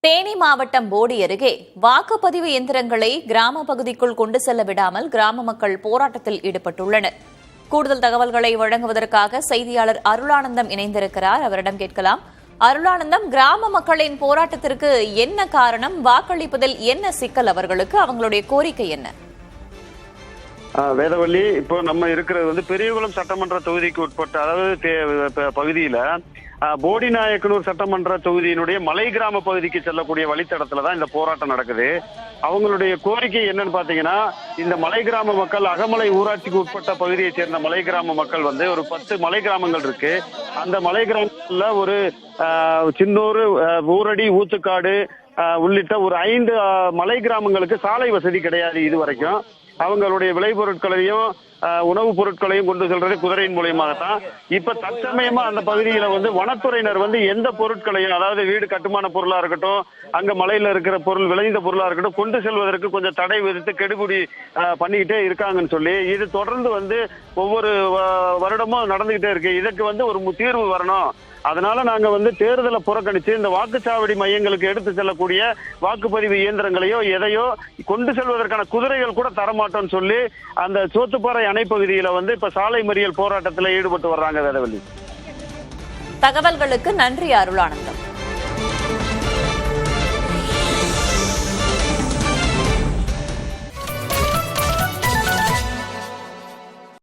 தேனி மாவட்டம் போடி அருகே வாக்குப்பதிவு இயந்திரங்களை கிராம பகுதிக்குள் கொண்டு செல்ல விடாமல் கிராம மக்கள் போராட்டத்தில் ஈடுபட்டுள்ளனர். கூடுதல் தகவல்களை வழங்குவதற்காக செய்தியாளர் அருளானந்தம் இணைந்திருக்கிறார். அவரிடம் கேட்கலாம். அருளானந்தம், கிராம மக்களின் போராட்டத்திற்கு என்ன காரணம்? வாக்களிப்பதில் என்ன சிக்கல்? அவர்களுக்கு அவங்களுடைய கோரிக்கை என்ன? வேதவள்ளி, இப்போ நம்ம இருக்கிறது பெரியகுளம் சட்டமன்ற தொகுதிக்கு உட்பட்ட அதாவது பகுதியில போடி நாயக்கனூர் சட்டமன்ற தொகுதியினுடைய மலை கிராம பகுதிக்கு செல்லக்கூடிய வழித்தடத்துலதான் இந்த போராட்டம் நடக்குது. அவங்களுடைய கோரிக்கை என்னன்னு பாத்தீங்கன்னா, இந்த மலை கிராம மக்கள் அகமலை ஊராட்சிக்கு உட்பட்ட பகுதியை சேர்ந்த மலை கிராம மக்கள் ஒரு 10 மலை கிராமங்கள் இருக்கு. அந்த மலை கிராமங்கள்ல ஒரு சின்னூர், ஊரடி, ஊத்துக்காடு உள்ளிட்ட ஒரு 5 மலை கிராமங்களுக்கு சாலை வசதி கிடையாது. இது வரைக்கும் அவங்களுடைய விளைபொருட்களையும் உணவுப் பொருட்களையும் கொண்டு செல்றது குதிரையின் மூலியமாகத்தான். இப்ப தற்சமயமா அந்த பகுதியில வனத்துறையினர் எந்த பொருட்களையும், அதாவது வீடு கட்டுமான பொருளா இருக்கட்டும், அங்க மலையில இருக்கிற பொருள், விளைந்த பொருளா இருக்கட்டும், கொண்டு செல்வதற்கு கொஞ்சம் தடை விதித்து கெடுபிடி பண்ணிக்கிட்டே இருக்காங்கன்னு சொல்லி இது தொடர்ந்து ஒவ்வொரு வருடமும் நடந்துகிட்டே இருக்கு. இதற்கு ஒரு தீர்வு வரணும். அதனால நாங்க தேர்தலை புறக்கணிச்சு இந்த வாக்குச்சாவடி மையங்களுக்கு எடுத்து செல்லக்கூடிய வாக்குப்பதிவு இயந்திரங்களையோ எதையோ கொண்டு செல்வதற்கான குதிரைகள் கூட தரமாட்டோம்னு சொல்லி அந்த சோத்துப்பாறை அணை பகுதியில இப்ப சாலை மறியல் போராட்டத்தில் ஈடுபட்டு வர்றாங்க. வேதவள்ளி, தகவல்களுக்கு நன்றி அருளானந்தம்.